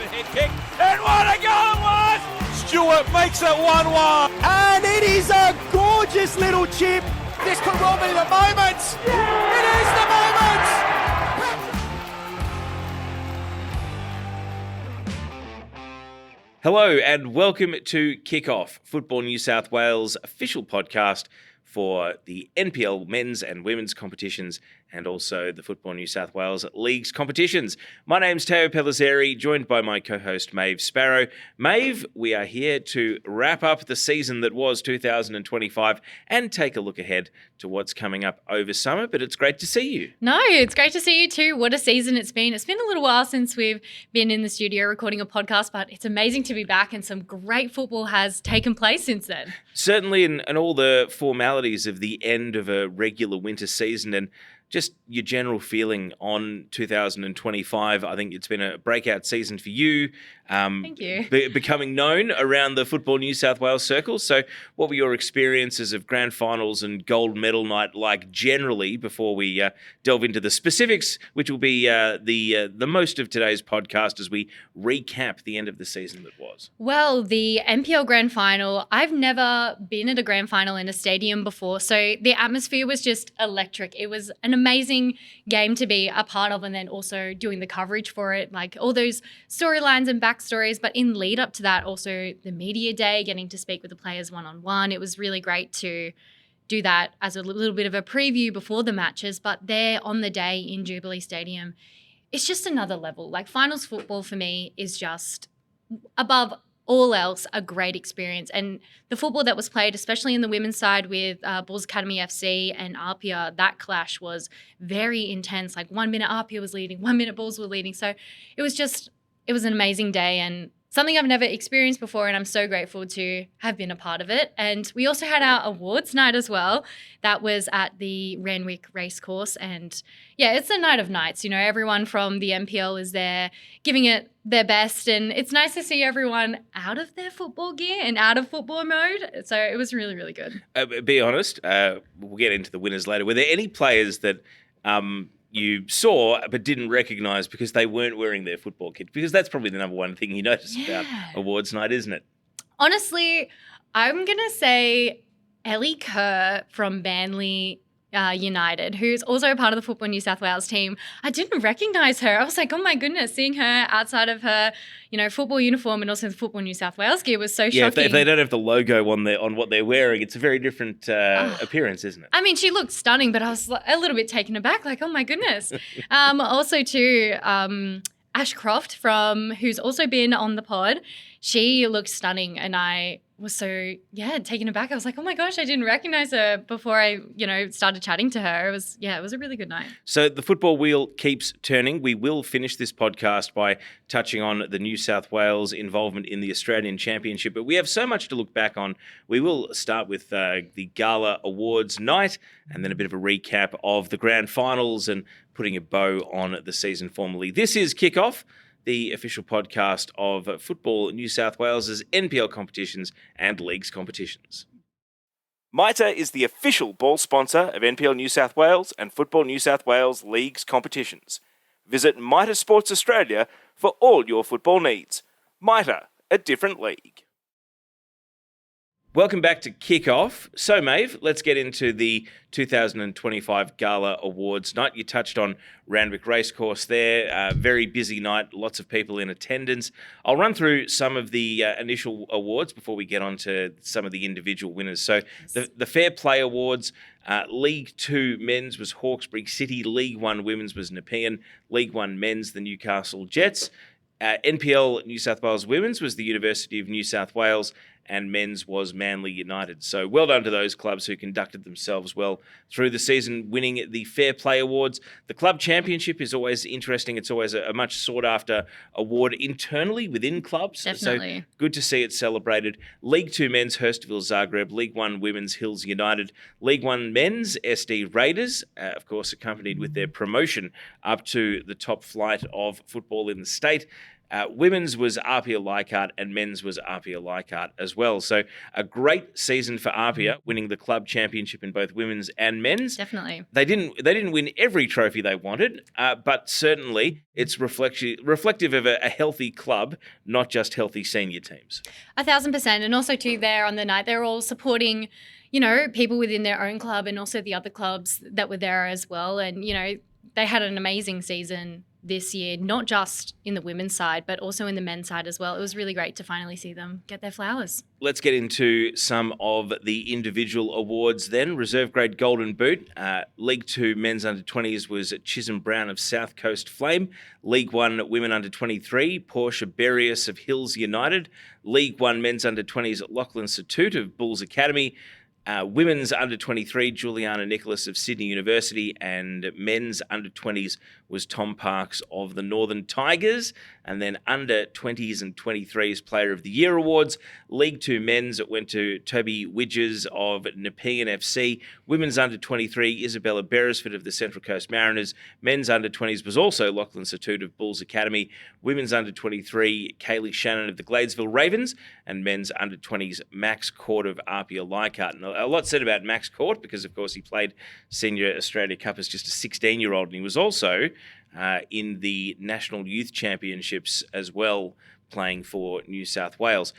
overhead kick, and what a goal it was! Stewart makes it 1-1. And it is a gorgeous little chip. This could well be the moment. Yeah. It is the moment. Hello and welcome to Kickoff, Football New South Wales' official podcast for the NPL men's and women's competitions and also the Football New South Wales Leagues competitions. My name's Pellizzeri, joined by my co-host Maeve Sparrow. Maeve, we are here to wrap up the season that was 2025 and take a look ahead to what's coming up over summer, but it's great to see you. No, it's great to see you too. What a season it's been. It's been a little while since we've been in the studio recording a podcast, but it's amazing to be back and some great football has taken place since then. Certainly, and all the formalities of the end of a regular winter season and just your general feeling on 2025. I think it's been a breakout season for you. Thank you. Becoming known around the Football New South Wales circles. So what were your experiences of grand finals and gold medal night like generally before we delve into the specifics, which will be the most of today's podcast as we recap the end of the season that was? Well, the NPL grand final, I've never been at a grand final in a stadium before. So the atmosphere was just electric. It was an amazing game to be a part of, and then also doing the coverage for it, like all those storylines and backstories. But in lead up to that, also the media day, getting to speak with the players one-on-one. It was really great to do that as a little bit of a preview before the matches. But there on the day in Jubilee Stadium, it's just another level. Like finals football for me is just above all else a great experience. And the football that was played, especially in the women's side with Bulls Academy FC and Arpia, that clash was very intense. Like 1 minute Arpia was leading, 1 minute Bulls were leading. So it was an amazing day and something I've never experienced before, and I'm so grateful to have been a part of it. And we also had our awards night as well. That was at the Randwick Racecourse. And yeah, it's a night of nights. You know, everyone from the NPL is there giving it their best. And it's nice to see everyone out of their football gear and out of football mode. So it was really, really good. Be honest, we'll get into the winners later. Were there any players that you saw but didn't recognise because they weren't wearing their football kit? Because that's probably the number one thing you notice about awards night, isn't it? Honestly, I'm going to say Ellie Kerr from Manly United, who's also a part of the Football New South Wales team. I didn't recognise her. I was like, oh my goodness, seeing her outside of her, football uniform and also the Football New South Wales gear was so shocking. Yeah, if they don't have the logo on what they're wearing, it's a very different appearance, isn't it? I mean, she looked stunning, but I was a little bit taken aback, like, oh my goodness. Also too, Ash Croft who's also been on the pod, she looked stunning and I was so, taken aback. I was like, oh my gosh, I didn't recognize her before I, started chatting to her. It was a really good night. So the football wheel keeps turning. We will finish this podcast by touching on the New South Wales involvement in the Australian Championship, but we have so much to look back on. We will start with the Gala Awards night and then a bit of a recap of the grand finals and putting a bow on the season formally. This is Kickoff, the official podcast of Football New South Wales' NPL competitions and leagues competitions. Mitre is the official ball sponsor of NPL New South Wales and Football New South Wales leagues competitions. Visit Mitre Sports Australia for all your football needs. Mitre, a different league. Welcome back to Kickoff. So, Maeve, let's get into the 2025 Gala Awards night. You touched on Randwick Racecourse there. Very busy night, lots of people in attendance. I'll run through some of the initial awards before we get on to some of the individual winners. So, the Fair Play Awards, League 2 men's was Hawkesbury City, League 1 women's was Nepean, League 1 men's the Newcastle Jets. NPL New South Wales women's was the University of New South Wales, and men's was Manly United. So well done to those clubs who conducted themselves well through the season, winning the Fair Play Awards. The club championship is always interesting. It's always a much sought-after award internally within clubs. Definitely. So good to see it celebrated. League 2 men's, Hurstville Zagreb. League 1 women's, Hills United. League 1 men's, SD Raiders, of course, accompanied with their promotion up to the top flight of football in the state. Women's was Arpia Leichhardt and men's was Arpia Leichhardt as well. So a great season for Arpia, winning the club championship in both women's and men's. Definitely. They didn't win every trophy they wanted, but certainly it's reflective of a healthy club, not just healthy senior teams. 1,000%. And also too, there on the night, they're all supporting, people within their own club and also the other clubs that were there as well. And, they had an amazing season this year, not just in the women's side, but also in the men's side as well. It was really great to finally see them get their flowers. Let's get into some of the individual awards then. Reserve grade Golden Boot. League 2 men's under 20s was Chisholm Brown of South Coast Flame. League 1 women under 23, Portia Berrius of Hills United. League 1 men's under 20s, Lachlan Satut of Bulls Academy. Women's under 23, Juliana Nicholas of Sydney University, and men's under 20s was Tom Parks of the Northern Tigers. And then under 20s and 23s Player of the Year awards. League 2 men's, it went to Toby Widgers of Nepean FC. Women's under 23, Isabella Beresford of the Central Coast Mariners. Men's under 20s was also Lachlan Satut of Bulls Academy. Women's under 23, Kaylee Shannon of the Gladesville Ravens. And men's under 20s, Max Court of Arpia Leichhardt. And a lot said about Max Court because, of course, he played Senior Australia Cup as just a 16-year-old, and he was also in the National Youth Championships as well, playing for New South Wales.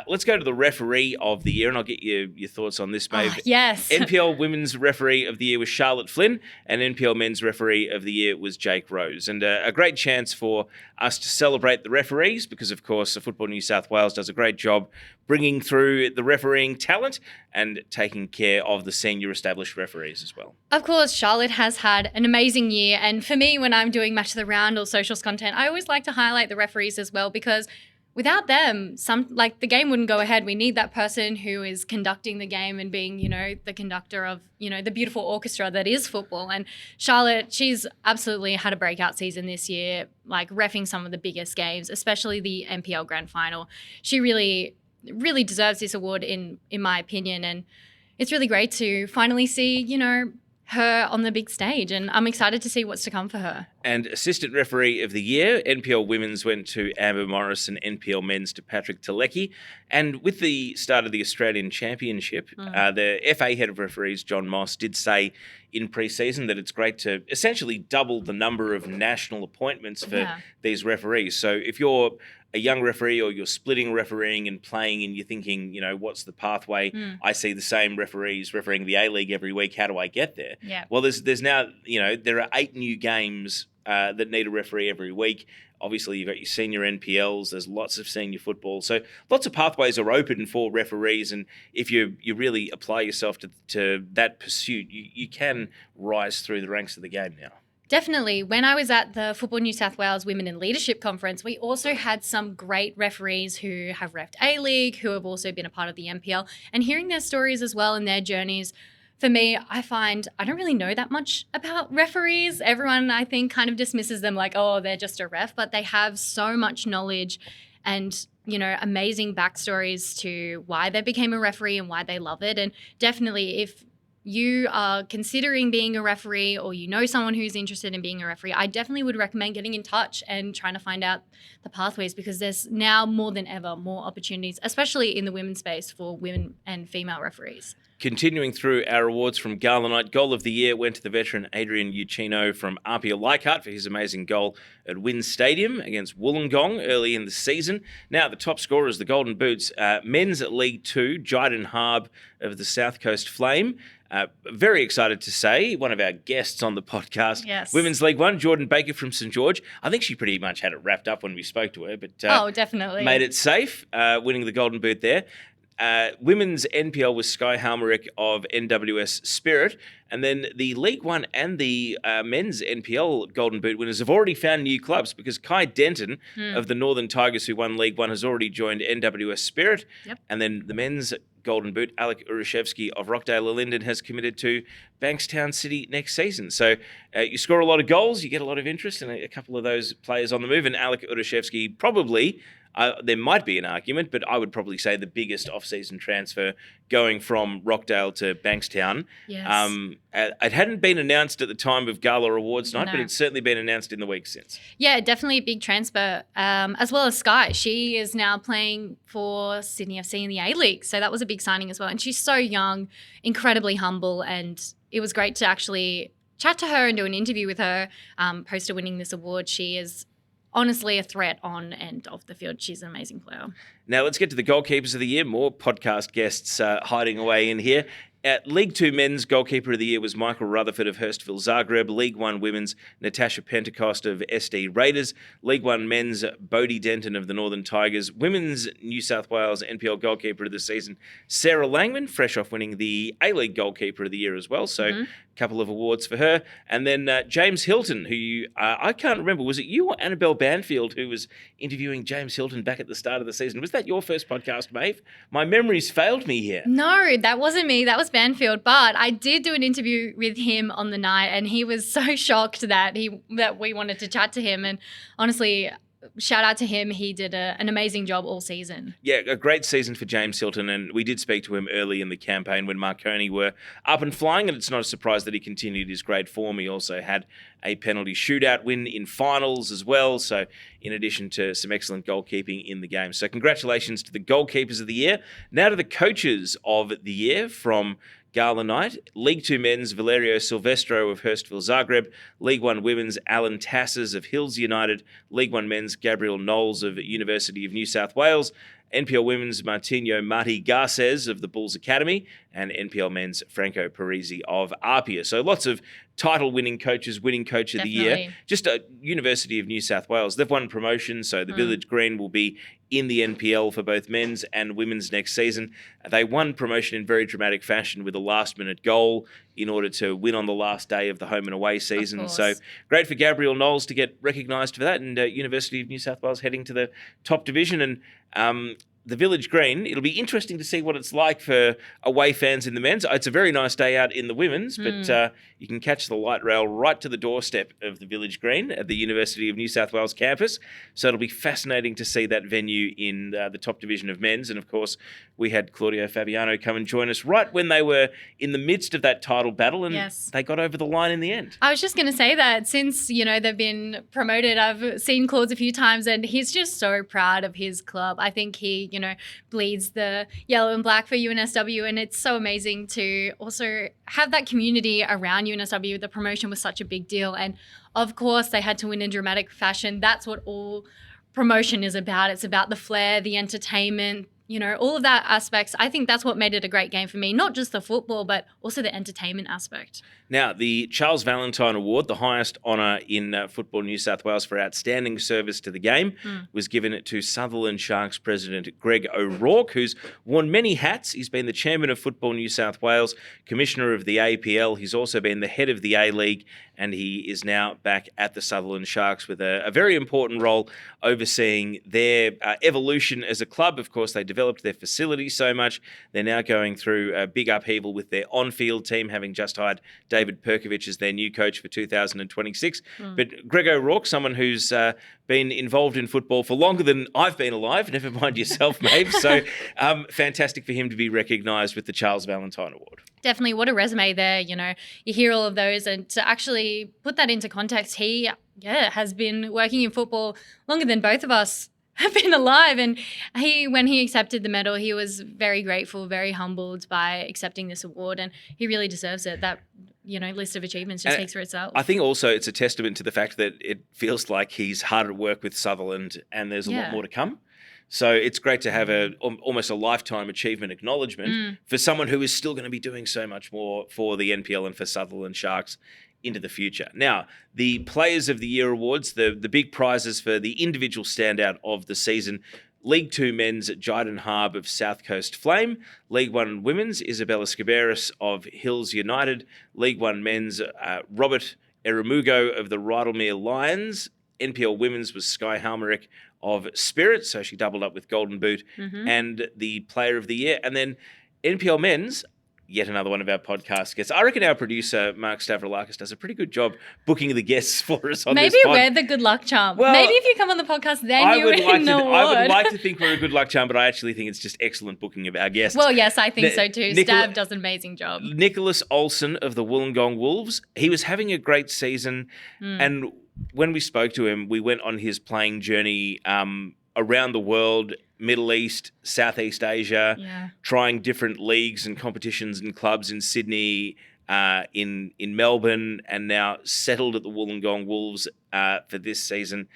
Let's go to the referee of the year, and I'll get your thoughts on this, Maeve. Yes. NPL Women's Referee of the Year was Charlotte Flynn, and NPL Men's Referee of the Year was Jake Rose. And a great chance for us to celebrate the referees because, of course, Football New South Wales does a great job bringing through the refereeing talent and taking care of the senior established referees as well. Of course, Charlotte has had an amazing year. And for me, when I'm doing Match of the Round or socials content, I always like to highlight the referees as well because without them, the game wouldn't go ahead. We need that person who is conducting the game and being, the conductor of, the beautiful orchestra that is football. And Charlotte, she's absolutely had a breakout season this year, reffing some of the biggest games, especially the NPL Grand Final. She really deserves this award in my opinion. And it's really great to finally see, her on the big stage, and I'm excited to see what's to come for her. And Assistant Referee of the Year, NPL Women's went to Amber Morris and NPL Men's to Patrick Telecki. And with the start of the Australian Championship, the FA Head of Referees, John Moss, did say in pre-season that it's great to essentially double the number of national appointments for these referees. So if you're a young referee or you're splitting refereeing and playing and you're thinking, what's the pathway? I see the same referees refereeing the A-League every week. How do I get there? Yeah. Well, there's now, there are 8 new games that need a referee every week. Obviously, you've got your senior NPLs. There's lots of senior football. So lots of pathways are open for referees. And if you really apply yourself to that pursuit, you can rise through the ranks of the game now. Definitely. When I was at the Football New South Wales Women in Leadership Conference, we also had some great referees who have reffed A-League, who have also been a part of the NPL, and hearing their stories as well and their journeys. For me, I find I don't really know that much about referees. Everyone, I think, kind of dismisses them like, oh, they're just a ref, but they have so much knowledge and, amazing backstories to why they became a referee and why they love it. And definitely, if you are considering being a referee or someone who's interested in being a referee, I definitely would recommend getting in touch and trying to find out the pathways because there's now more than ever more opportunities, especially in the women's space for women and female referees. Continuing through our awards from Gala Night, Goal of the Year went to the veteran Adrian Uccino from Arpia Leichhardt for his amazing goal at Wynn Stadium against Wollongong early in the season. Now, the top scorers, the Golden Boots, men's at League 2, Jyden Harb of the South Coast Flame. Very excited to say, one of our guests on the podcast, yes. Women's League 1, Jordan Baker from St George. I think she pretty much had it wrapped up when we spoke to her, but definitely made it safe, winning the Golden Boot there. Women's NPL was Sky Halmerick of NWS Spirit. And then the League One and the men's NPL Golden Boot winners have already found new clubs because Kai Denton of the Northern Tigers, who won League One, has already joined NWS Spirit. Yep. And then the men's Golden Boot, Alec Urashevsky of Rockdale Linden, has committed to Bankstown City next season. So you score a lot of goals, you get a lot of interest, and a couple of those players on the move. And Alec Urashevsky, probably there might be an argument, but I would probably say the biggest off-season transfer going from Rockdale to Bankstown. Yes. It hadn't been announced at the time of Gala Awards night, No. but it's certainly been announced in the week since. Yeah, definitely a big transfer, as well as Sky. She is now playing for Sydney FC in the A-League, so that was a big signing as well. And she's so young, incredibly humble, and it was great to actually chat to her and do an interview with her post to winning this award. She is honestly a threat on and off the field. She's an amazing player. Now let's get to the goalkeepers of the year. More podcast guests hiding away in here. League 2 men's goalkeeper of the year was Michael Rutherford of Hurstville Zagreb. League 1 women's Natasha Pentecost of SD Raiders. League 1 men's Bodie Denton of the Northern Tigers. Women's New South Wales NPL goalkeeper of the season Sarah Langman, fresh off winning the A-League goalkeeper of the year as well. So a couple of awards for her. And then James Hilton, who I can't remember, was it you or Annabelle Banfield who was interviewing James Hilton back at the start of the season? Was that your first podcast, Maeve? My memory's failed me here. No, that wasn't me. That was Banfield. But I did do an interview with him on the night, and he was so shocked that we wanted to chat to him. And honestly, shout out to him. He did an amazing job all season. Yeah, a great season for James Hilton, and we did speak to him early in the campaign when Marconi were up and flying, and it's not a surprise that he continued his great form. He also had a penalty shootout win in finals as well, so in addition to some excellent goalkeeping in the game. So congratulations to the goalkeepers of the year. Now to the coaches of the year from Gala night. League 2 men's Valerio Silvestro of Hurstville Zagreb. League 1 women's Alan Tasses of Hills United. League 1 men's Gabriel Knowles of University of New South Wales. NPL women's Martino Marti Garces of the Bulls Academy, and NPL men's Franco Parisi of Apia. So lots of title-winning coaches, winning coach of the year. Just University of New South Wales. They've won promotion, so the Village Green will be in the NPL for both men's and women's next season. They won promotion in very dramatic fashion with a last-minute goal in order to win on the last day of the home and away season. So great for Gabriel Knowles to get recognised for that, and University of New South Wales heading to the top division. And the Village Green, it'll be interesting to see what it's like for away fans in the men's. It's a very nice day out in the women's, but you can catch the light rail right to the doorstep of the Village Green at the University of New South Wales campus. So it'll be fascinating to see that venue in the top division of men's. And of course, we had Claudio Fabiano come and join us right when they were in the midst of that title battle, and they got over the line in the end. I was just going to say that since, they've been promoted, I've seen Claude a few times, and he's just so proud of his club. I think he, bleeds the yellow and black for UNSW, and it's so amazing to also have that community around UNSW. The promotion was such a big deal, and of course they had to win in dramatic fashion. That's what all promotion is about. It's about the flair, the entertainment, all of that aspects. I think that's what made it a great game for me, not just the football, but also the entertainment aspect. Now, the Charles Valentine Award, the highest honour in Football New South Wales for outstanding service to the game, was given to Sutherland Sharks president Greg O'Rourke, who's worn many hats. He's been the chairman of Football New South Wales, commissioner of the APL. He's also been the head of the A-League, and he is now back at the Sutherland Sharks with a very important role overseeing their evolution as a club. Of course, they developed their facility so much. They're now going through a big upheaval with their on-field team, having just hired David Perkovich as their new coach for 2026. But Greg O'Rourke, someone who's been involved in football for longer than I've been alive, never mind yourself, Maeve. So fantastic for him to be recognised with the Charles Valentine Award. Definitely. What a resume there. You hear all of those, and to actually put that into context, he has been working in football longer than both of us have been alive. And when he accepted the medal, he was very grateful, very humbled by accepting this award, and he really deserves it. That list of achievements just speaks for itself. I think also it's a testament to the fact that it feels like he's hard at work with Sutherland, and there's a lot more to come. So it's great to have almost a lifetime achievement acknowledgement for someone who is still going to be doing so much more for the NPL and for Sutherland Sharks into the future. Now, the Players of the Year awards, the big prizes for the individual standout of the season. League 2 men's Jyden Harb of South Coast Flame. League 1 women's Isabella Scaberis of Hills United. League 1 men's Robert Eramugo of the Rydalmere Lions. NPL women's was Sky Halmerick of Spirit, so she doubled up with Golden Boot and the Player of the Year. And then NPL men's, yet another one of our podcast guests. I reckon our producer, Mark Stavroulakis, does a pretty good job booking the guests for us on Maybe this pod. we're the good luck charm. Well, Maybe if you come on the podcast, then you win the award. I would like to think we're a good luck charm, but I actually think it's just excellent booking of our guests. Well, yes, I think so too. Stav does an amazing job. Nicholas Olsen of the Wollongong Wolves, he was having a great season, and when we spoke to him, we went on his playing journey around the world, Middle East, Southeast Asia, trying different leagues and competitions and clubs in Sydney, in Melbourne, and now settled at the Wollongong Wolves for this season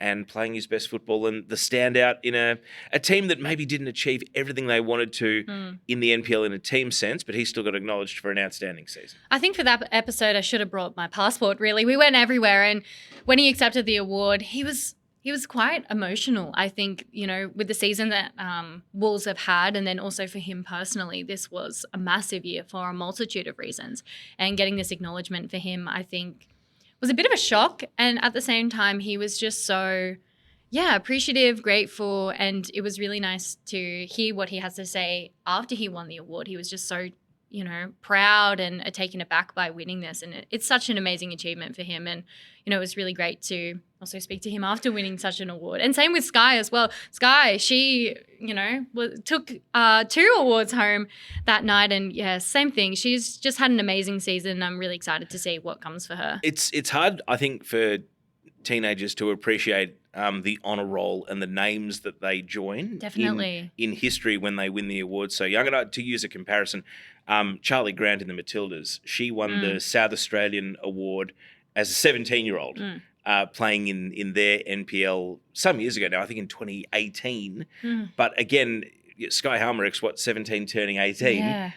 and playing his best football and the standout in a team that maybe didn't achieve everything they wanted to in the NPL in a team sense, but he still got acknowledged for an outstanding season. I think for that episode, I should have brought my passport, really. We went everywhere, and when he accepted the award, he was quite emotional, I think, with the season that Wolves have had, and then also for him personally, this was a massive year for a multitude of reasons. And getting this acknowledgement for him, I think, was a bit of a shock. And at the same time, he was just so, appreciative, grateful, and it was really nice to hear what he has to say after he won the award. He was just so, proud and taken aback by winning this. And it's such an amazing achievement for him. And, it was really great to also speak to him after winning such an award. And same with Sky as well. Sky, she, took 2 awards home that night. And same thing. She's just had an amazing season. I'm really excited to see what comes for her. It's hard, I think, for teenagers to appreciate the honour roll and the names that they join Definitely in history when they win the award. So young, to use a comparison, Charlie Grant in the Matildas, she won the South Australian Award as a 17-year-old, playing in their NPL some years ago now, I think in 2018. But again, Sky Halmerich's 17 turning 18. Yeah.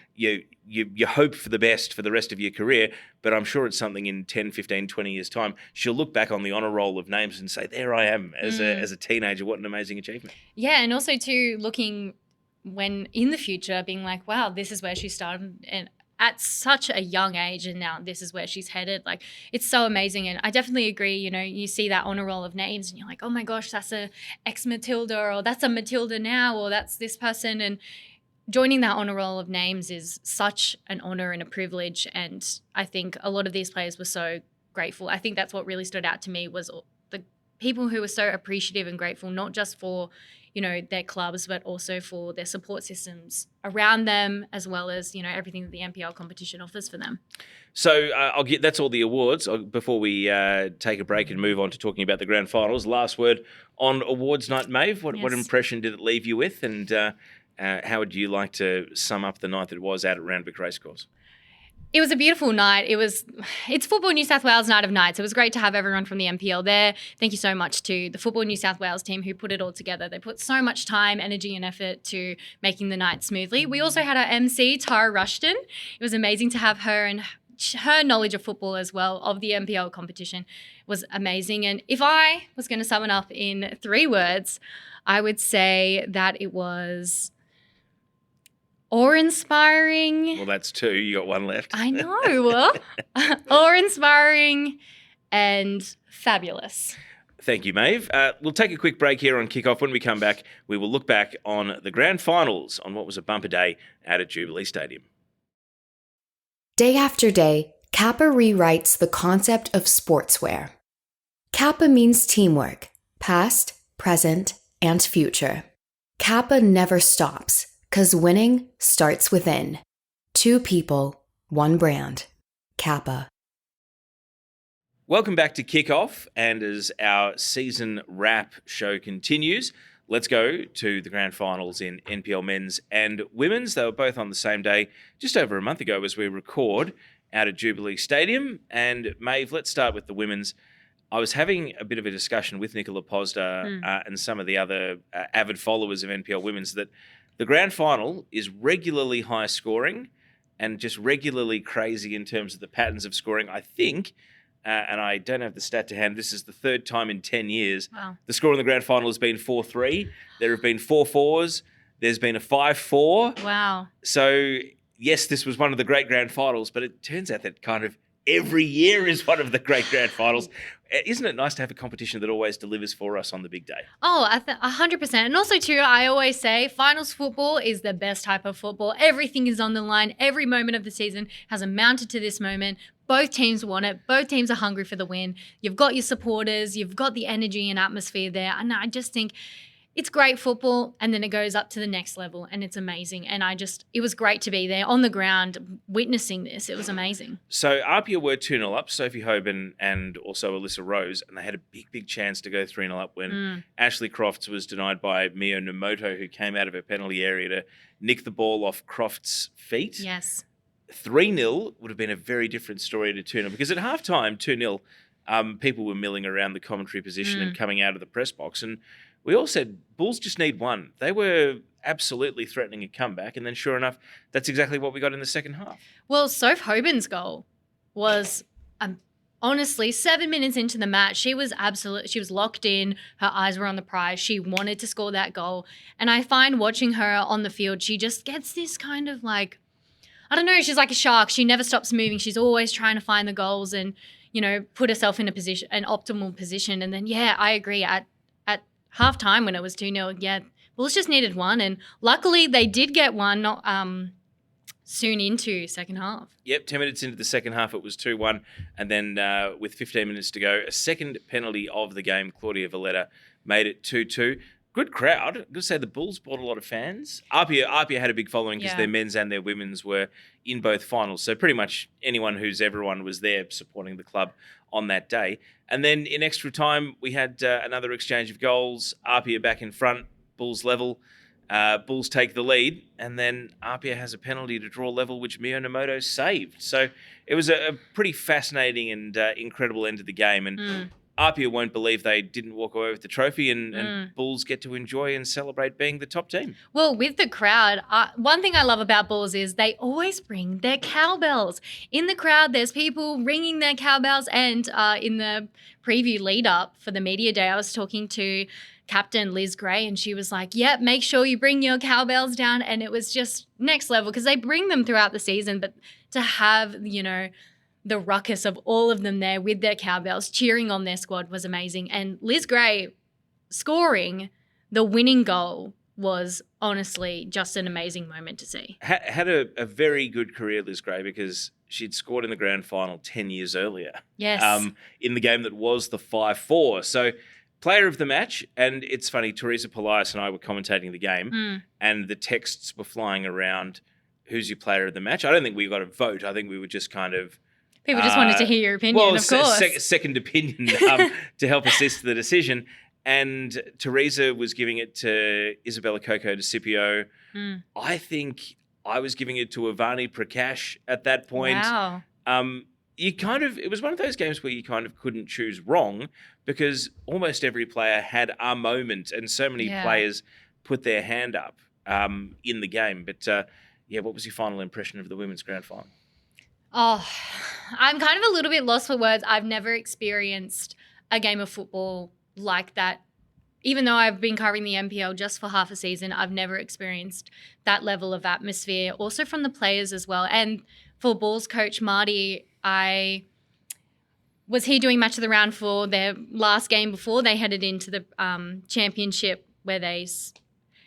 You hope for the best for the rest of your career, but I'm sure it's something in 10, 15, 20 years' time. She'll look back on the honour roll of names and say, there I am as a teenager. What an amazing achievement. Yeah, and also too looking when in the future being like, wow, this is where she started and at such a young age, and now this is where she's headed. Like, it's so amazing. And I definitely agree, you see that honour roll of names and you're like, oh my gosh, that's a ex-Matilda, or that's a Matilda now, or that's this person. And joining that honour roll of names is such an honour and a privilege. And I think a lot of these players were so grateful. I think that's what really stood out to me was the people who were so appreciative and grateful, not just for, their clubs, but also for their support systems around them, as well as, everything that the NPL competition offers for them. So that's all the awards. Before we take a break and move on to talking about the grand finals, last word on awards night, Maeve. What impression did it leave you with, and how would you like to sum up the night that it was out at Randwick Racecourse? It was a beautiful night. It's Football New South Wales Night of Nights. It was great to have everyone from the NPL there. Thank you so much to the Football New South Wales team who put it all together. They put so much time, energy and effort to making the night smoothly. We also had our MC, Tara Rushton. It was amazing to have her, and her knowledge of football as well, of the NPL competition, was amazing. And if I was going to sum it up in 3 words, I would say that it was awe-inspiring. Well, that's 2. You got 1 left. I know. Awe-inspiring and fabulous. Thank you, Maeve. We'll take a quick break here on Kickoff. When we come back, we will look back on the grand finals on what was a bumper day out at Jubilee Stadium. Day after day, Kappa rewrites the concept of sportswear. Kappa means teamwork, past, present, and future. Kappa never stops, 'cause winning starts within. 2 people, 1 brand. Kappa. Welcome back to Kickoff, and as our season wrap show continues, let's go to the grand finals in NPL men's and women's. They were both on the same day, just over a month ago as we record, out at Jubilee Stadium. And Maeve, let's start with the women's. I was having a bit of a discussion with Nicola Posda and some of the other avid followers of NPL women's that the grand final is regularly high scoring and just regularly crazy in terms of the patterns of scoring. I think, and I don't have the stat to hand, this is the 3rd time in 10 years. Wow. The score in the grand final has been 4-3. There have been 4-4s. There's been a 5-4. Wow. So, yes, this was one of the great grand finals, but it turns out that kind of every year is one of the great grand finals. isn't it nice to have a competition that always delivers for us on the big day? Oh, 100%. And also, too, I always say finals football is the best type of football. Everything is on the line. Every moment of the season has amounted to this moment. Both teams want it. Both teams are hungry for the win. You've got your supporters. You've got the energy and atmosphere there. And I just think it's great football, and then it goes up to the next level, and it's amazing. And it was great to be there on the ground witnessing this. It was amazing. So Apia were 2-0 up, Sophie Hoban and also Alyssa Rose, and they had a big chance to go 3-0 up when Ashley Crofts was denied by Mio Nomoto, who came out of her penalty area to nick the ball off Crofts' feet. Yes. 3-0 would have been a very different story to 2-0, because at halftime, 2-0, people were milling around the commentary position and coming out of the press box, and we all said, Bulls just need one. They were absolutely threatening a comeback, and then sure enough, that's exactly what we got in the second half. Well, Soph Hoban's goal was, honestly, 7 minutes into the match, she was locked in. Her eyes were on the prize. She wanted to score that goal. And I find watching her on the field, she just gets this kind of like, I don't know, she's like a shark. She never stops moving. She's always trying to find the goals and, put herself in an optimal position. And then, I agree. At halftime when it was 2-0, Bulls just needed one. And luckily they did get one not soon into second half. Yep, 10 minutes into the second half, it was 2-1. And then with 15 minutes to go, a second penalty of the game, Claudia Valletta made it 2-2. Good crowd. I've got to say the Bulls brought a lot of fans. Apia had a big following because their men's and their women's were in both finals. So pretty much everyone was there supporting the club on that day. And then in extra time, we had another exchange of goals. Apia back in front, Bulls level. Bulls take the lead, and then Apia has a penalty to draw level, which Mio Nomoto saved. So it was a pretty fascinating and incredible end to the game. And Apia won't believe they didn't walk away with the trophy, and Bulls get to enjoy and celebrate being the top team. Well, with the crowd, one thing I love about Bulls is they always bring their cowbells. In the crowd, there's people ringing their cowbells, and in the preview lead up for the media day, I was talking to Captain Liz Gray, and she was like, yep, make sure you bring your cowbells down. And it was just next level because they bring them throughout the season, but to have, the ruckus of all of them there with their cowbells cheering on their squad was amazing. And Liz Gray scoring the winning goal was honestly just an amazing moment to see. Had a very good career, Liz Gray, because she'd scored in the grand final 10 years earlier. Yes. In the game that was the 5-4. So player of the match, and it's funny, Teresa Polias and I were commentating the game and the texts were flying around, who's your player of the match? I don't think we got a vote. I think we were just kind of... People just wanted to hear your opinion, of course. Second opinion to help assist the decision. And Teresa was giving it to Isabella Coco de Scipio. I think I was giving it to Ivani Prakash at that point. Wow. It was one of those games where you kind of couldn't choose wrong because almost every player had a moment and so many players put their hand up in the game. But what was your final impression of the women's grand final? Oh, I'm kind of a little bit lost for words. I've never experienced a game of football like that. Even though I've been covering the NPL just for half a season, I've never experienced that level of atmosphere, also from the players as well. And for Bulls coach Marty, I was here doing match of the round for their last game before they headed into the championship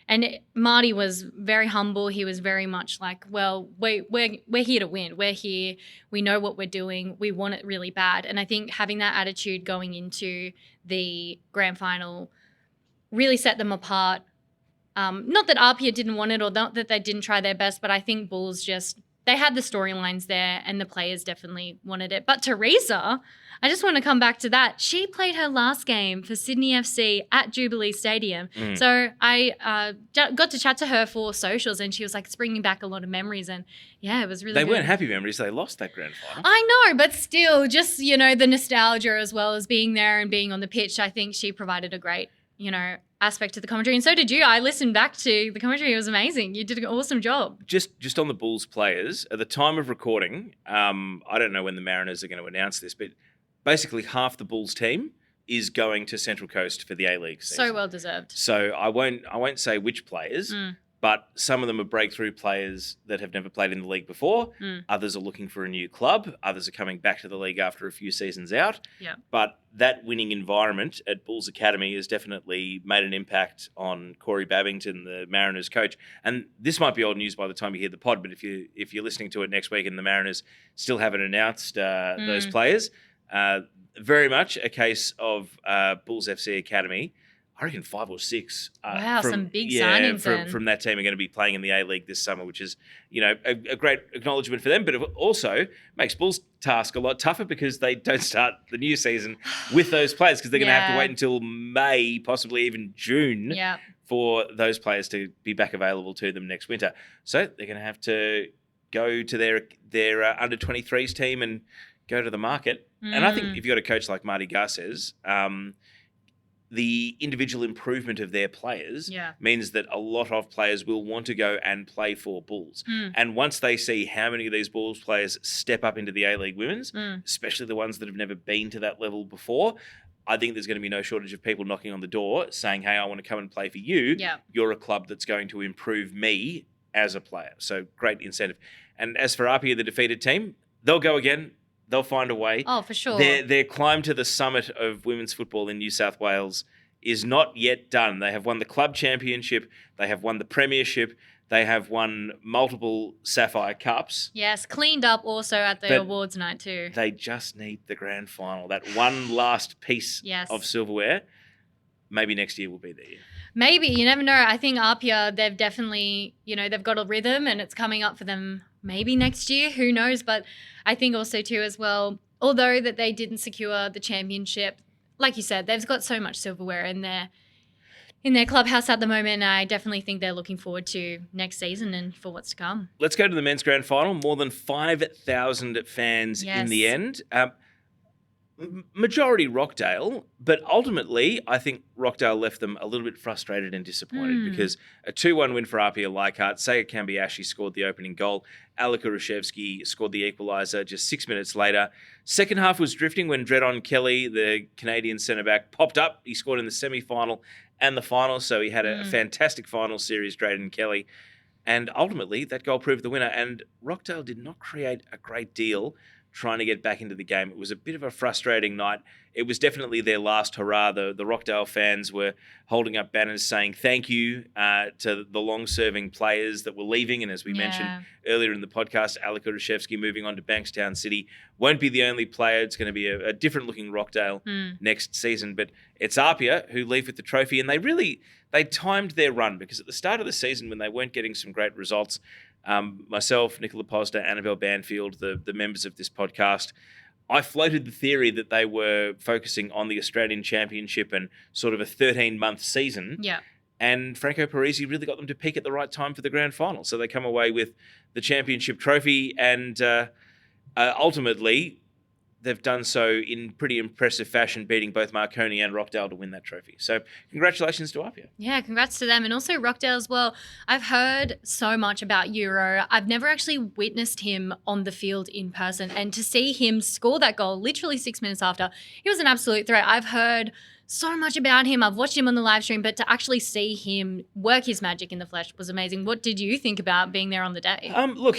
and Marty was very humble. He was very much like, well, we're here to win. We're here. We know what we're doing. We want it really bad. And I think having that attitude going into the grand final really set them apart. Not that Apia didn't want it or not that they didn't try their best, but I think Bulls they had the storylines there and the players definitely wanted it. But Teresa, I just want to come back to that. She played her last game for Sydney FC at Jubilee Stadium. So I got to chat to her for socials and she was like, it's bringing back a lot of memories. And it was really good. They weren't happy memories. They lost that grand final. I know, but still just, the nostalgia as well as being there and being on the pitch. I think she provided a great, aspect to the commentary. And so did you. I listened back to the commentary. It was amazing. You did an awesome job. Just on the Bulls players, at the time of recording, I don't know when the Mariners are going to announce this, but basically half the Bulls team is going to Central Coast for the A-League season. So well deserved. So I won't say which players, But some of them are breakthrough players that have never played in the league before. Others are looking for a new club. Others are coming back to the league after a few seasons out. Yeah. But that winning environment at Bulls Academy has definitely made an impact on Corey Babington, the Mariners coach. And this might be old news by the time you hear the pod, but if you're listening to it next week and the Mariners still haven't announced those players, very much a case of Bulls FC Academy. I reckon 5 or 6. Wow, some big signings from that team are going to be playing in the A-League this summer, which is, a great acknowledgement for them. But it also makes Bulls' task a lot tougher because they don't start the new season with those players because they're going to have to wait until May, possibly even June, for those players to be back available to them next winter. So they're going to have to go to their under-23s team and go to the market. And I think if you've got a coach like Marty Garces, the individual improvement of their players means that a lot of players will want to go and play for Bulls. And once they see how many of these Bulls players step up into the A-League Women's, especially the ones that have never been to that level before, I think there's going to be no shortage of people knocking on the door saying, hey, I want to come and play for you. Yeah. You're a club that's going to improve me as a player. So great incentive. And as for Apia, the defeated team, they'll go again. They'll find a way. Oh, for sure. Their climb to the summit of women's football in New South Wales is not yet done. They have won the club championship. They have won the premiership. They have won multiple Sapphire Cups. Yes, cleaned up also at the awards night too. They just need the grand final, that one last piece of silverware. Maybe next year will be there. Maybe. You never know. I think Apia, they've definitely, they've got a rhythm and it's coming up for them maybe next year. Who knows? But I think also too as well, although that they didn't secure the championship, like you said, they've got so much silverware in their clubhouse at the moment. I definitely think they're looking forward to next season and for what's to come. Let's go to the men's grand final. More than 5,000 fans in the end. Majority Rockdale, but ultimately I think Rockdale left them a little bit frustrated and disappointed because a 2-1 win for Apia Leichhardt. Sega Kambiashi scored the opening goal. Alika Rashevsky scored the equaliser just 6 minutes later. Second half was drifting when Dredon Kelly, the Canadian centre-back, popped up. He scored in the semi-final and the final, so he had a fantastic final series, Dredon Kelly. And ultimately, that goal proved the winner. And Rockdale did not create a great deal trying to get back into the game. It was a bit of a frustrating night. It was definitely their last hurrah. The Rockdale fans were holding up banners saying thank you to the long-serving players that were leaving. And as we mentioned earlier in the podcast, Alika Rashevsky moving on to Bankstown City won't be the only player. It's going to be a different-looking Rockdale next season. But it's Apia who leave with the trophy. And they timed their run because at the start of the season when they weren't getting some great results, myself, Nicola Posner, Annabelle Banfield, the members of this podcast, I floated the theory that they were focusing on the Australian Championship and sort of a 13-month season. Yeah. And Franco Parisi really got them to peak at the right time for the grand final. So they come away with the championship trophy and ultimately they've done so in pretty impressive fashion, beating both Marconi and Rockdale to win that trophy. So congratulations to Apia. Yeah, congrats to them. And also Rockdale as well. I've heard so much about Euro. I've never actually witnessed him on the field in person. And to see him score that goal literally 6 minutes after, he was an absolute threat. I've heard so much about him. I've watched him on the live stream, but to actually see him work his magic in the flesh was amazing. What did you think about being there on the day? Look,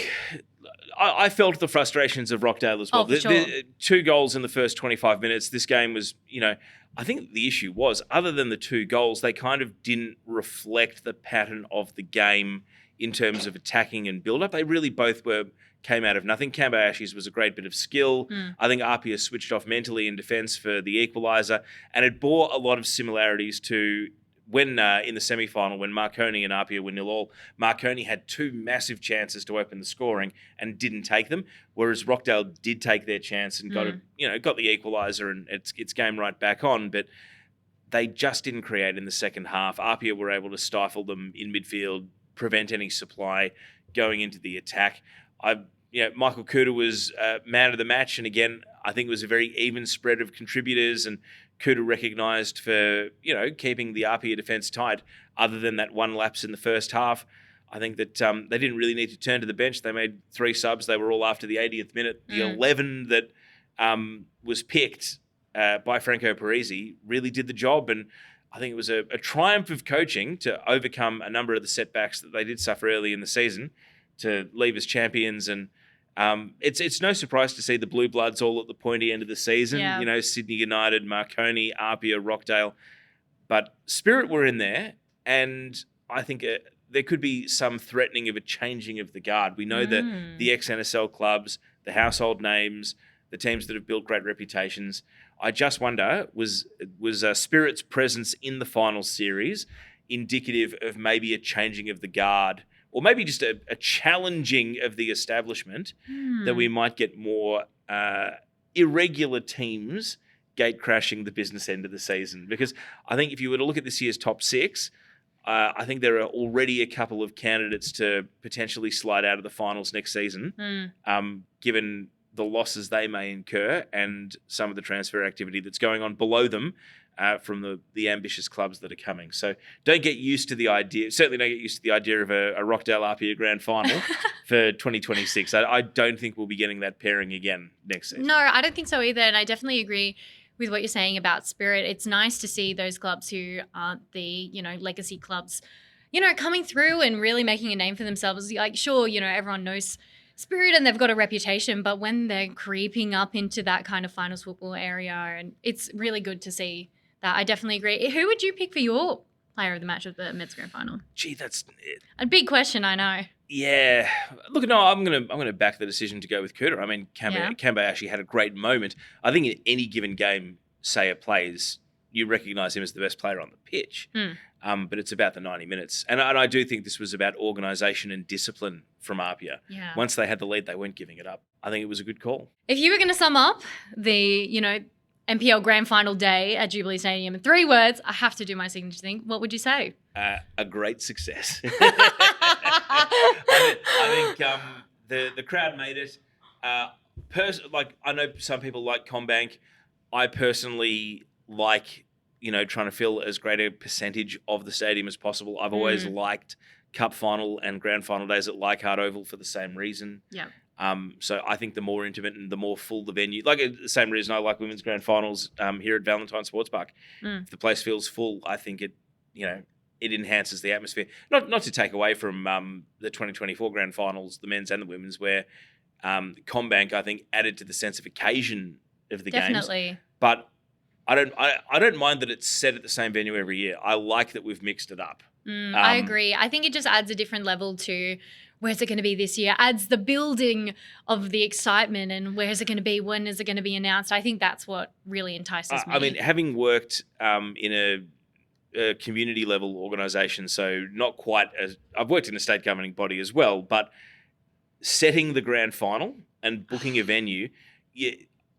I felt the frustrations of Rockdale as well. Oh, for sure. 2 goals in the first 25 minutes. This game was, I think the issue was, other than the 2 goals, they kind of didn't reflect the pattern of the game in terms of attacking and build-up. They really both came out of nothing. Kambayashi's was a great bit of skill. I think Apia switched off mentally in defence for the equaliser, and it bore a lot of similarities to when in the semi-final, when Marconi and Apia were 0-0, Marconi had 2 massive chances to open the scoring and didn't take them, whereas Rockdale did take their chance and got the equaliser and it's game right back on. But they just didn't create in the second half. Apia were able to stifle them in midfield, prevent any supply going into the attack. Michael Kuta was man of the match, and again, I think it was a very even spread of contributors, and Kuta recognised for, keeping the Apia defence tight. Other than that one lapse in the first half, I think that they didn't really need to turn to the bench. They made 3 subs. They were all after the 80th minute. The 11 that was picked by Franco Parisi really did the job, and I think it was a triumph of coaching to overcome a number of the setbacks that they did suffer early in the season to leave as champions. And it's no surprise to see the Blue Bloods all at the pointy end of the season. Yeah. You know, Sydney United, Marconi, Apia, Rockdale. But Spirit were in there, and I think there could be some threatening of a changing of the guard. We know that the ex-NSL clubs, the household names, the teams that have built great reputations. I just wonder, was Spirit's presence in the final series indicative of maybe a changing of the guard, or maybe just a challenging of the establishment, that we might get more irregular teams gate crashing the business end of the season? Because I think if you were to look at this year's top 6, I think there are already a couple of candidates to potentially slide out of the finals next season, given the losses they may incur and some of the transfer activity that's going on below them from the ambitious clubs that are coming. So don't get used to the idea, certainly don't get used to the idea of a Rockdale Apia grand final for 2026. I don't think we'll be getting that pairing again next season. No, I don't think so either. And I definitely agree with what you're saying about Spirit. It's nice to see those clubs who aren't the, legacy clubs, coming through and really making a name for themselves. Like, sure, everyone knows Spirit and they've got a reputation, but when they're creeping up into that kind of finals football area, and it's really good to see that. I definitely agree. Who would you pick for your player of the match of the Mets Grand Final? Gee, that's a big question, I know. Yeah. Look, no, I'm gonna back the decision to go with Cooter. I mean, Cambo actually had a great moment. I think in any given game Sayer plays, you recognise him as the best player on the pitch. But it's about the 90 minutes. And I do think this was about organisation and discipline from Apia. Yeah. Once they had the lead, they weren't giving it up. I think it was a good call. If you were going to sum up the, NPL Grand Final day at Jubilee Stadium in 3 words, I have to do my signature thing, what would you say? A great success. I think the crowd made it. I know some people like Combank. I personally like trying to fill as great a percentage of the stadium as possible. I've always liked Cup Final and Grand Final days at Leichhardt Oval for the same reason. Yeah. So I think the more intimate and the more full the venue, like the same reason I like women's grand finals here at Valentine Sports Park. If the place feels full, I think it enhances the atmosphere. Not to take away from the 2024 grand finals, the men's and the women's, where Combank, I think, added to the sense of occasion of the games. Definitely. But I don't mind that it's set at the same venue every year. I like that we've mixed it up. I agree. I think it just adds a different level to where's it going to be this year, adds the building of the excitement, and where's it going to be, when is it going to be announced. I think that's what really entices me. I mean, having worked in a community level organisation, so not quite as I've worked in a state governing body as well, but setting the grand final and booking a venue,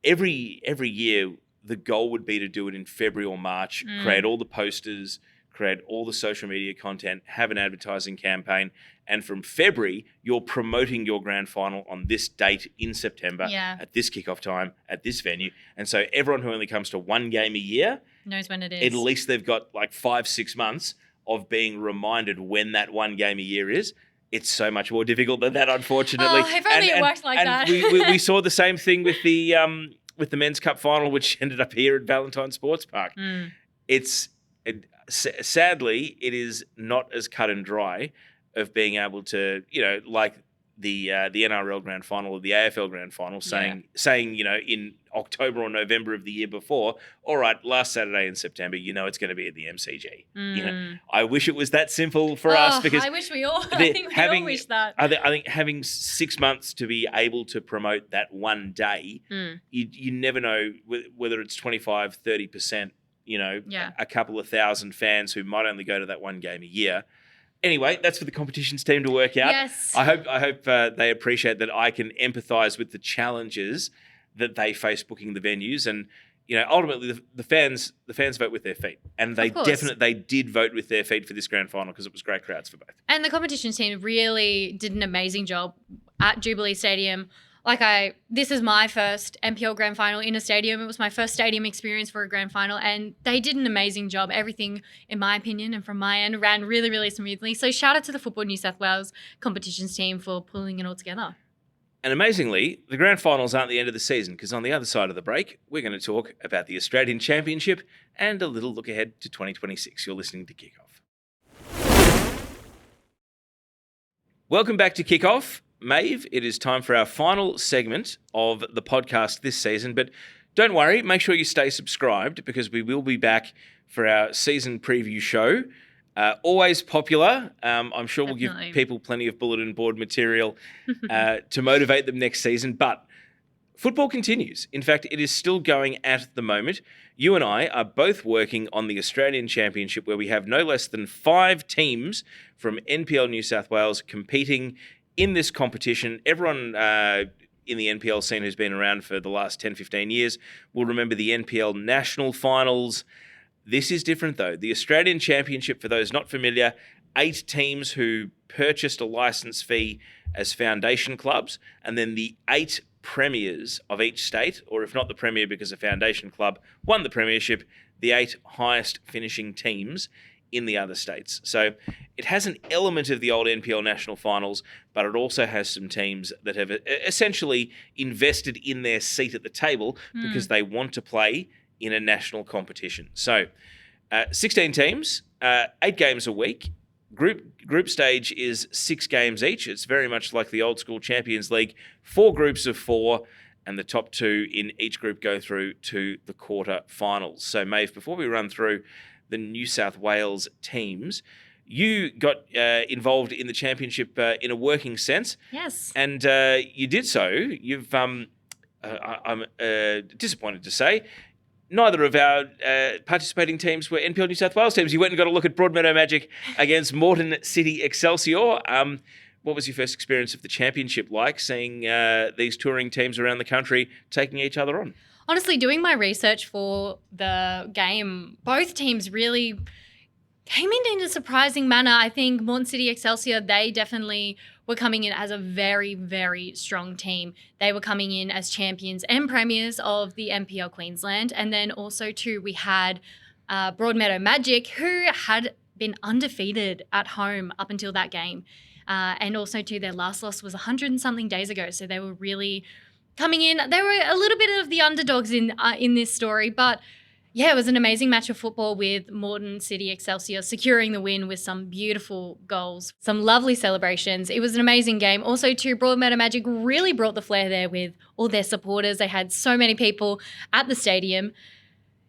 every year the goal would be to do it in February or March, create all the posters, create all the social media content, have an advertising campaign, and from February, you're promoting your grand final on this date in September at this kickoff time at this venue. And so everyone who only comes to one game a year knows when it is. At least they've got like 5-6 months of being reminded when that one game a year is. It's so much more difficult than that, unfortunately. Oh, if only it worked like that. we saw the same thing with the Men's Cup final, which ended up here at Valentine Sports Park. Sadly, it is not as cut and dry of being able to, like the NRL Grand Final or the AFL Grand Final, saying in October or November of the year before, all right, last Saturday in September, it's going to be at the MCG. I wish it was that simple for us, because I wish we all. I think we all wish that. I think having 6 months to be able to promote that one day, you never know whether it's 25, 30%. A couple of thousand fans who might only go to that one game a year. Anyway, that's for the competitions team to work out. Yes. I hope they appreciate that I can empathise with the challenges that they face booking the venues, and ultimately the fans vote with their feet, and they did vote with their feet for this grand final because it was great crowds for both. And the competitions team really did an amazing job at Jubilee Stadium. This is my first NPL grand final in a stadium. It was my first stadium experience for a grand final, and they did an amazing job. Everything, in my opinion, and from my end, ran really, really smoothly. So shout out to the Football New South Wales competitions team for pulling it all together. And amazingly, the grand finals aren't the end of the season, because on the other side of the break, we're going to talk about the Australian Championship and a little look ahead to 2026. You're listening to Kickoff. Welcome back to Kickoff. Maeve, it is time for our final segment of the podcast this season, but don't worry, make sure you stay subscribed, because we will be back for our season preview show. Always popular. I'm sure we'll give people plenty of bulletin board material to motivate them next season, but football continues. In fact, it is still going at the moment. You and I are both working on the Australian Championship, where we have no less than 5 teams from NPL New South Wales competing in this competition. Everyone in the NPL scene who's been around for the last 10, 15 years will remember the NPL National Finals. This is different, though. The Australian Championship, for those not familiar, 8 teams who purchased a licence fee as foundation clubs, and then the 8 premiers of each state, or if not the premier because a foundation club won the premiership, the 8 highest finishing teams in the other states. So it has an element of the old NPL National Finals, but it also has some teams that have essentially invested in their seat at the table because they want to play in a national competition. So 16 teams, 8 games a week. Group stage is 6 games each. It's very much like the old school Champions League, 4 groups of 4, and the top 2 in each group go through to the quarter finals. So Maeve, before we run through the New South Wales teams, you got involved in the championship in a working sense. Yes. And you did so. I'm disappointed to say, neither of our participating teams were NPL New South Wales teams. You went and got a look at Broadmeadow Magic against Moreton City Excelsior. What was your first experience of the championship like, seeing these touring teams around the country taking each other on? Honestly, doing my research for the game, both teams really came in a surprising manner. I think Moreton City Excelsior, they definitely were coming in as a very, very strong team. They were coming in as champions and premiers of the NPL Queensland. And then also, too, we had Broadmeadow Magic, who had been undefeated at home up until that game. And also, too, their last loss was 100 and something days ago. So they were really coming in. They were a little bit of the underdogs in this story, but yeah, it was an amazing match of football with Moreton City Excelsior securing the win with some beautiful goals, some lovely celebrations. It was an amazing game. Also, too, Broadmeadow Magic really brought the flair there with all their supporters. They had so many people at the stadium.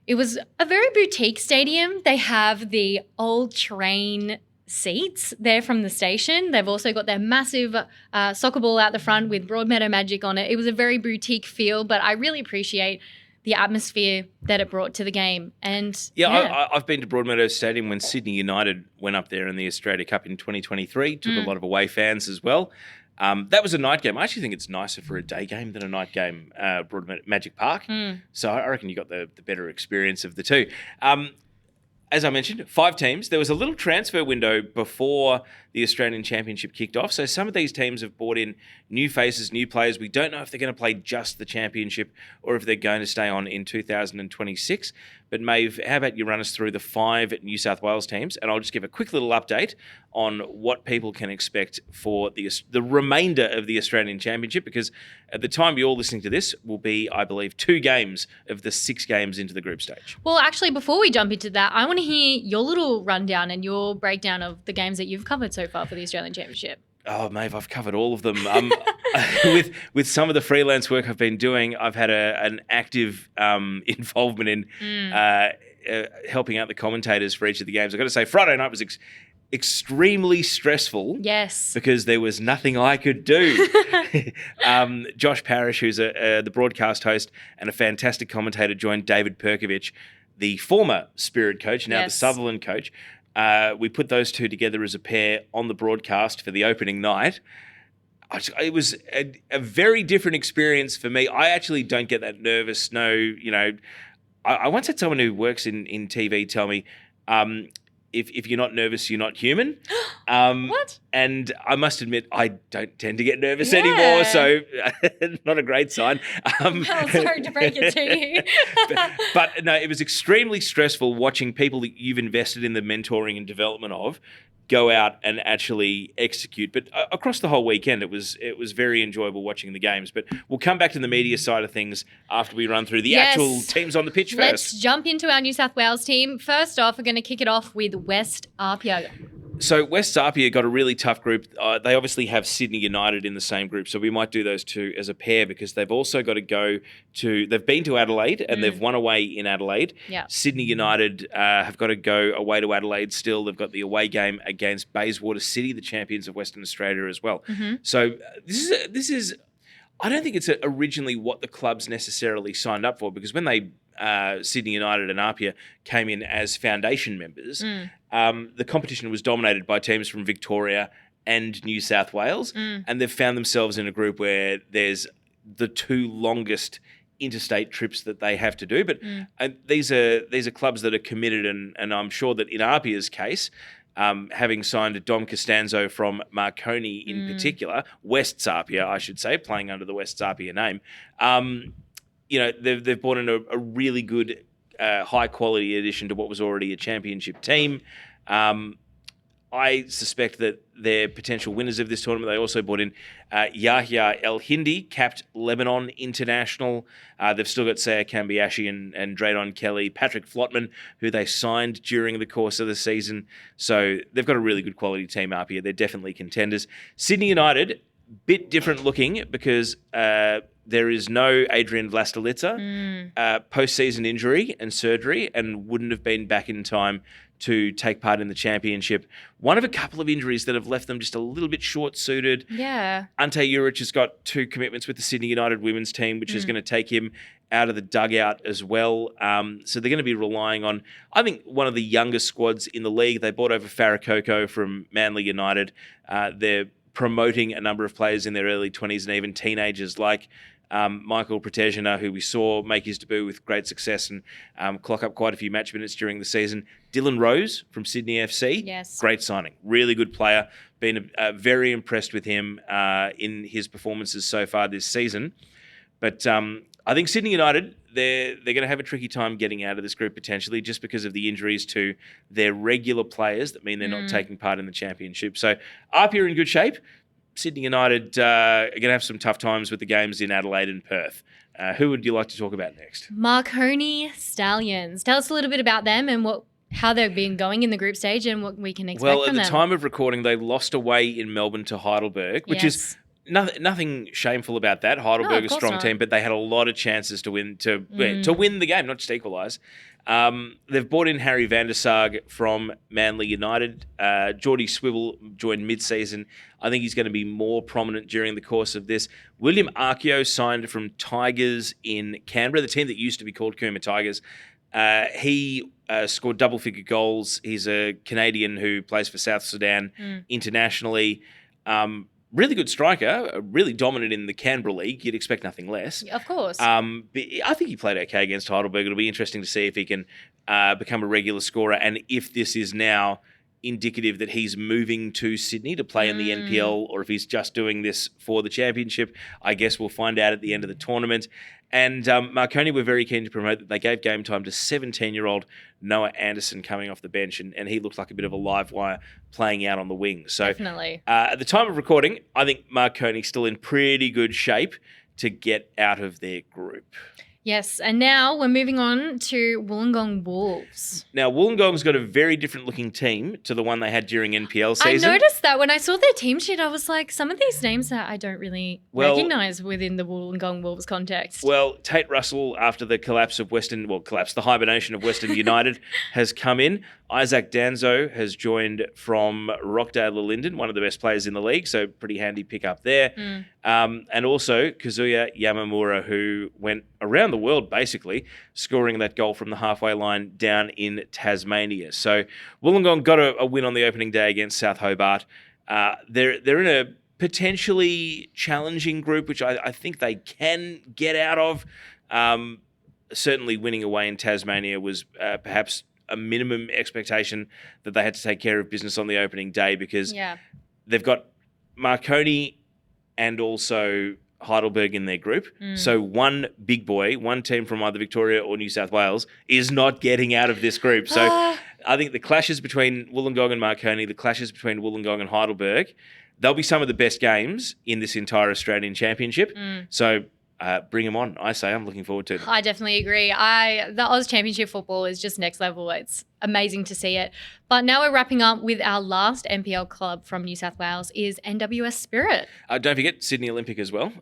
It was a very boutique stadium. They have the old train seats there from the station. They've also got their massive soccer ball out the front with Broadmeadow Magic on it. It was a very boutique feel, but I really appreciate the atmosphere that it brought to the game. And I've been to Broadmeadow Stadium when Sydney United went up there in the Australia Cup in 2023. Took a lot of away fans as well. That was a night game. I actually think it's nicer for a day game than a night game, Broadmeadow Magic Park. So I reckon you got the better experience of the two. As I mentioned, 5 teams. There was a little transfer window before the Australian Championship kicked off. So some of these teams have brought in new faces, new players. We don't know if they're going to play just the championship or if they're going to stay on in 2026. But Maeve, how about you run us through the 5 New South Wales teams, and I'll just give a quick little update on what people can expect for the remainder of the Australian Championship, because at the time you're listening to this will be, I believe, 2 games of the 6 games into the group stage. Well, actually, before we jump into that, I want to hear your little rundown and your breakdown of the games that you've covered so far for the Australian Championship. Oh, Maeve, I've covered all of them. With some of the freelance work I've been doing, I've had an active involvement in helping out the commentators for each of the games. I've got to say, Friday night was extremely stressful. Yes. Because there was nothing I could do. Josh Parrish, who's the broadcast host and a fantastic commentator, joined David Perkovich, the former Spirit coach, now the Sutherland coach. We put those two together as a pair on the broadcast for the opening night. It was a very different experience for me. I actually don't get that nervous. No, I once had someone who works in TV tell me, if you're not nervous, you're not human. What? And I must admit, I don't tend to get nervous Yeah. anymore, so not a great sign. Well, sorry to break it to you. but no, it was extremely stressful watching people that you've invested in the mentoring and development of go out and actually execute. But across the whole weekend, it was very enjoyable watching the games. But we'll come back to the media side of things after we run through the actual teams on the pitch Let's first. jump into our New South Wales team. First off, we're going to kick it off with West Apia. So West Apia got a really tough group. They obviously have Sydney United in the same group, so we might do those two as a pair because they've also got to go to. They've been to Adelaide and they've won away in Adelaide. Yeah. Sydney United have got to go away to Adelaide still. They've got the away game against Bayswater City, the champions of Western Australia as well. So this is. I don't think it's originally what the clubs necessarily signed up for because when they Sydney United and Apia came in as foundation members, the competition was dominated by teams from Victoria and New South Wales, and they've found themselves in a group where there's the two longest interstate trips that they have to do. But these are clubs that are committed, and I'm sure that in Apia's case, having signed Dom Costanzo from Marconi in particular, West Apia, I should say, playing under the West Apia name, they've brought in a really good, high-quality addition to what was already a championship team. I suspect that they're potential winners of this tournament. They also brought in Yahya El Hindi, capped Lebanon international. They've still got Saya Kambiashi and Draydon Kelly, Patrick Flotman, who they signed during the course of the season. So they've got a really good quality team up here. They're definitely contenders. Sydney United, bit different looking because there is no Adrian Vlastelica, post-season injury and surgery, and wouldn't have been back in time to take part in the championship. One of a couple of injuries that have left them just a little bit short-suited. Yeah. Ante Juric has got 2 commitments with the Sydney United women's team, which is going to take him out of the dugout as well. So they're going to be relying on, I think, one of the youngest squads in the league. They brought over Farakoko from Manly United. They're promoting a number of players in their early 20s and even teenagers like Michael Protezina, who we saw make his debut with great success and clock up quite a few match minutes during the season. Dylan Rose from Sydney FC, Yes. Great signing, really good player. Been very impressed with him in his performances so far this season. But I think Sydney United, they're going to have a tricky time getting out of this group potentially just because of the injuries to their regular players that mean they're not taking part in the championship. So Apia in good shape. Sydney United are going to have some tough times with the games in Adelaide and Perth. Who would you like to talk about next? Marconi Stallions. Tell us a little bit about them and how they've been going in the group stage and what we can expect Well, from at the them. time of recording, they lost away in Melbourne to Heidelberg, which is nothing shameful about that. Heidelberg, of a course strong not. team, but they had a lot of chances to win to win the game, not just equalise. They've brought in Harry van der Sarg from Manly United. Geordie Swivel joined mid-season. I think he's going to be more prominent during the course of this. William Arkio signed from Tigers in Canberra, the team that used to be called Cooma Tigers. He scored double-figure goals. He's a Canadian who plays for South Sudan internationally. Really good striker, really dominant in the Canberra League. You'd expect nothing less. Of course. But I think he played okay against Heidelberg. It'll be interesting to see if he can become a regular scorer and if this is now indicative that he's moving to Sydney to play in the NPL or if he's just doing this for the championship. I guess we'll find out at the end of the tournament. And Marconi were very keen to promote that they gave game time to 17-year-old Noah Anderson coming off the bench, and he looked like a bit of a live wire playing out on the wing. So Definitely. at the time of recording, I think Marconi's still in pretty good shape to get out of their group. Yes, and now we're moving on to Wollongong Wolves. Now, Wollongong's got a very different looking team to the one they had during NPL season. I noticed that when I saw their team sheet, I was like, some of these names that I don't really recognise within the Wollongong Wolves context. Well, Tate Russell, after the the hibernation of Western United, has come in. Isaac Danzo has joined from Rockdale Linden, one of the best players in the league, so pretty handy pick up there. And also Kazuya Yamamura, who went around the world basically, scoring that goal from the halfway line down in Tasmania. So Wollongong got a win on the opening day against South Hobart. They're in a potentially challenging group, which I think they can get out of. Certainly winning away in Tasmania was perhaps a minimum expectation that they had to take care of business on the opening day because they've got Marconi and also Heidelberg in their group. So one big boy, one team from either Victoria or New South Wales is not getting out of this group. So I think the clashes between Wollongong and Marconi, the clashes between Wollongong and Heidelberg, they'll be some of the best games in this entire Australian Championship. So bring them on. I say I'm looking forward to them. I definitely agree. The Oz Championship football is just next level. It's amazing to see it. But now we're wrapping up with our last NPL club from New South Wales is NWS Spirit. Don't forget Sydney Olympic as well.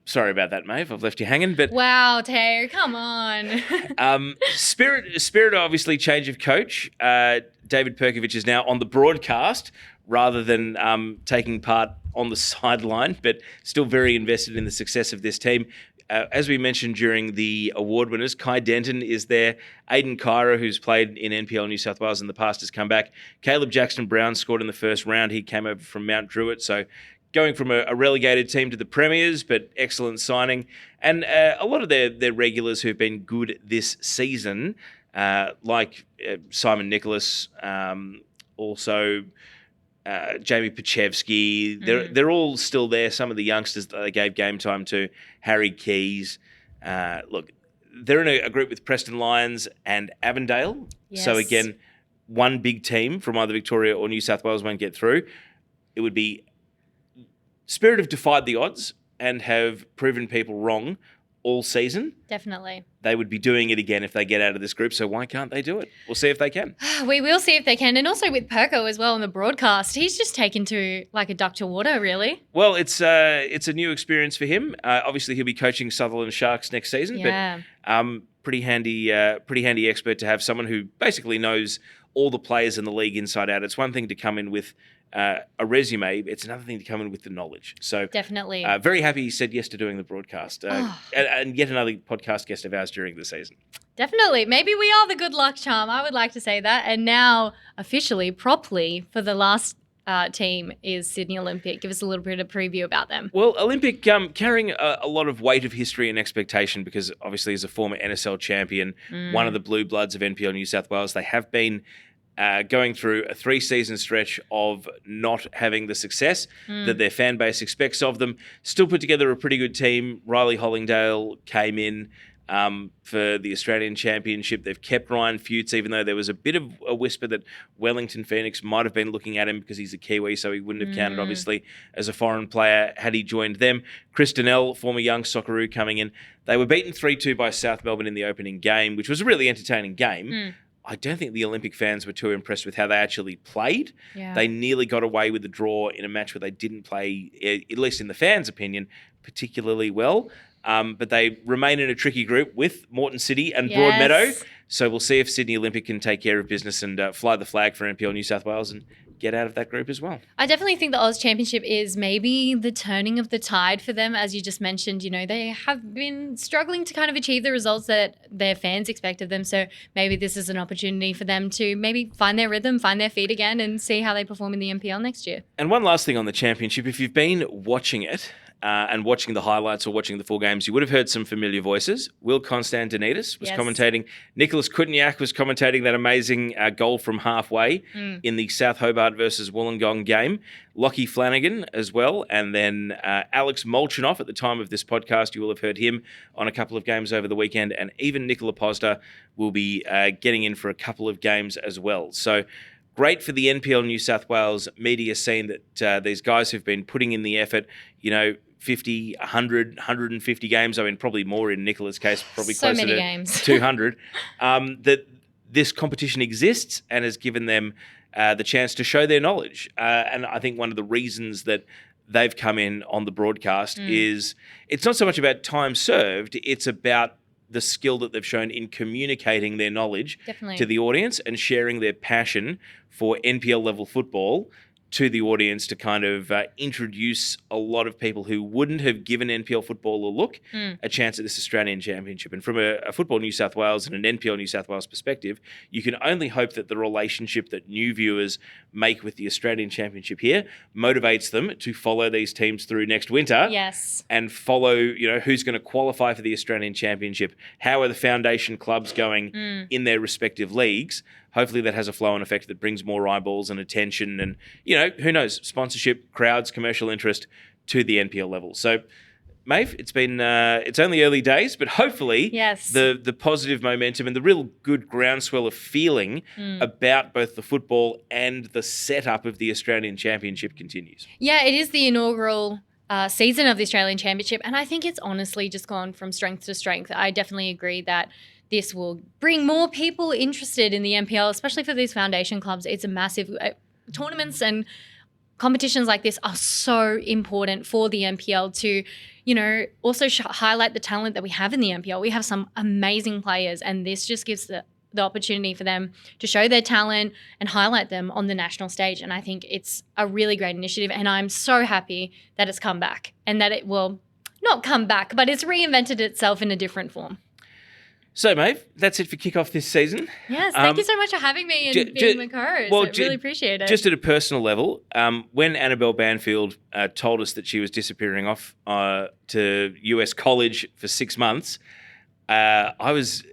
Sorry about that, Maeve. I've left you hanging. But wow, Tay, come on. Spirit obviously change of coach. David Perkovich is now on the broadcast rather than taking part on the sideline, but still very invested in the success of this team. As we mentioned during the award winners, Kai Denton is there. Aidan Kyra, who's played in NPL New South Wales in the past, has come back. Caleb Jackson-Brown scored in the first round. He came over from Mount Druitt, so going from a relegated team to the Premiers, but excellent signing. And a lot of their regulars who've been good this season, like Simon Nicholas, also Jamie Pachevsky, they're all still there. Some of the youngsters that they gave game time to, Harry Keys. Look, they're in a group with Preston Lions and Avondale. Yes. So again, one big team from either Victoria or New South Wales won't get through. It would be Spirit have defied the odds and have proven people wrong all season. Definitely. They would be doing it again if they get out of this group, so why can't they do it? We'll see if they can. We will see if they can. And also with Perko as well on the broadcast, he's just taken to like a duck to water, really. Well, it's a new experience for him. Obviously, he'll be coaching Sutherland Sharks next season, but pretty handy expert to have, someone who basically knows all the players in the league inside out. It's one thing to come in with a resume, it's another thing to come in with the knowledge. So definitely. Very happy he said yes to doing the broadcast. And yet another podcast guest of ours during the season. Definitely. Maybe we are the good luck charm. I would like to say that. And now, officially, properly, for the last team is Sydney Olympic. Give us a little bit of preview about them. Well, Olympic carrying a lot of weight of history and expectation because obviously as a former NSL champion, one of the blue bloods of NPL New South Wales, they have been going through a 3-season stretch of not having the success that their fan base expects of them. Still put together a pretty good team. Riley Hollingdale came in for the Australian Championship. They've kept Ryan Fuchs, even though there was a bit of a whisper that Wellington Phoenix might have been looking at him because he's a Kiwi, so he wouldn't have counted, obviously, as a foreign player had he joined them. Chris Donnell, former young Socceroo, coming in. They were beaten 3-2 by South Melbourne in the opening game, which was a really entertaining game. I don't think the Olympic fans were too impressed with how they actually played. Yeah. They nearly got away with the draw in a match where they didn't play, at least in the fans' opinion, particularly well. But they remain in a tricky group with Moreton City and Broadmeadow. So we'll see if Sydney Olympic can take care of business and fly the flag for NPL New South Wales and get out of that group as well. I definitely think the Oz Championship is maybe the turning of the tide for them. As you just mentioned, you know, they have been struggling to kind of achieve the results that their fans expect of them. So maybe this is an opportunity for them to maybe find their rhythm, find their feet again and see how they perform in the NPL next year. And one last thing on the championship, if you've been watching it, and watching the highlights or watching the full games, you would have heard some familiar voices. Will Constantinides was commentating. Nicholas Kutniak was commentating that amazing goal from halfway in the South Hobart versus Wollongong game. Lockie Flanagan as well. And then Alex Molchanoff, at the time of this podcast, you will have heard him on a couple of games over the weekend. And even Nicola Posda will be getting in for a couple of games as well. So great for the NPL New South Wales media scene that these guys who've been putting in the effort, you know, 50, 100, 150 games. I mean, probably more in Nicola's case, probably so closer many to games. 200. That this competition exists and has given them the chance to show their knowledge. And I think one of the reasons that they've come in on the broadcast is it's not so much about time served, it's about the skill that they've shown in communicating their knowledge to the audience and sharing their passion for NPL level football to the audience to kind of introduce a lot of people who wouldn't have given NPL football a look a chance at this Australian Championship. And from a Football New South Wales and an NPL New South Wales perspective, you can only hope that the relationship that new viewers make with the Australian Championship here motivates them to follow these teams through next winter. Yes. And follow, you know, who's going to qualify for the Australian Championship, how are the foundation clubs going in their respective leagues, hopefully that has a flow-on effect that brings more eyeballs and attention and, who knows, sponsorship, crowds, commercial interest to the NPL level. So, Maeve, it's been it's only early days, but hopefully Yes. the positive momentum and the real good groundswell of feeling about both the football and the setup of the Australian Championship continues. Yeah, it is the inaugural season of the Australian Championship, and I think it's honestly just gone from strength to strength. I definitely agree that this will bring more people interested in the NPL, especially for these foundation clubs. It's a massive tournaments and competitions like this are so important for the NPL to, also highlight the talent that we have in the NPL. We have some amazing players, and this just gives the opportunity for them to show their talent and highlight them on the national stage. And I think it's a really great initiative, and I'm so happy that it's come back and that it will not come back, but it's reinvented itself in a different form. So, Maeve, that's it for kickoff this season. Yes, thank you so much for having me and being my co-host. I really appreciate it. Just at a personal level, when Annabelle Banfield told us that she was disappearing off to US college for 6 months, I was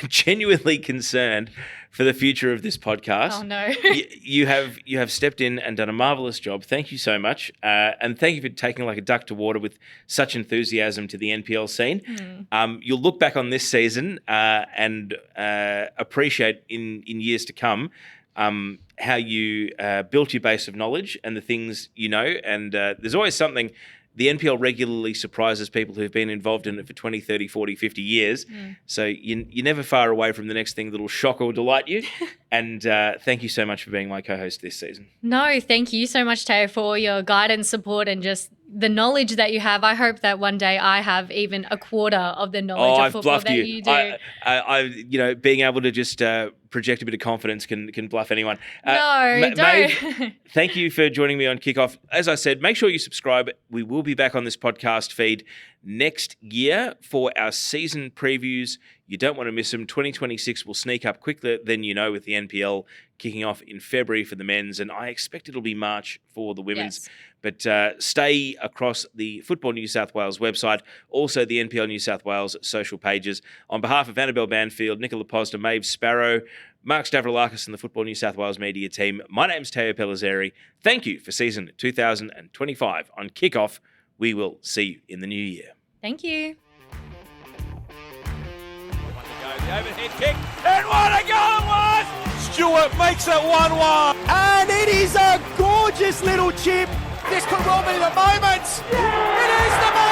genuinely concerned for the future of this podcast. Oh, no. You have stepped in and done a marvellous job. Thank you so much. And thank you for taking like a duck to water with such enthusiasm to the NPL scene. You'll look back on this season and appreciate in years to come how you built your base of knowledge and the things you know. And there's always something. The NPL regularly surprises people who've been involved in it for 20, 30, 40, 50 years. So you're never far away from the next thing that'll shock or delight you. And thank you so much for being my co-host this season. No, thank you so much, Teo, for your guidance, support, and just the knowledge that you have. I hope that one day I have even a quarter of the knowledge of football that you do. I being able to just project a bit of confidence can bluff anyone. Don't. Maeve, thank you for joining me on Kickoff. As I said, make sure you subscribe. We will be back on this podcast feed next year for our season previews. You don't want to miss them. 2026 will sneak up quicker than you know with the NPL kicking off in February for the men's, and I expect it'll be March for the women's. Yes. But stay across the Football New South Wales website, also the NPL New South Wales social pages. On behalf of Annabelle Banfield, Nicola Posner, Maeve Sparrow, Mark Stavroulakis and the Football New South Wales media team, my name's Teo Pellizzeri. Thank you for season 2025 on Kickoff. We will see you in the new year. Thank you. The overhead kick, and what a goal it was! Stewart makes it 1-1. And it is a gorgeous little chip. This could well be the moment. It is the moment.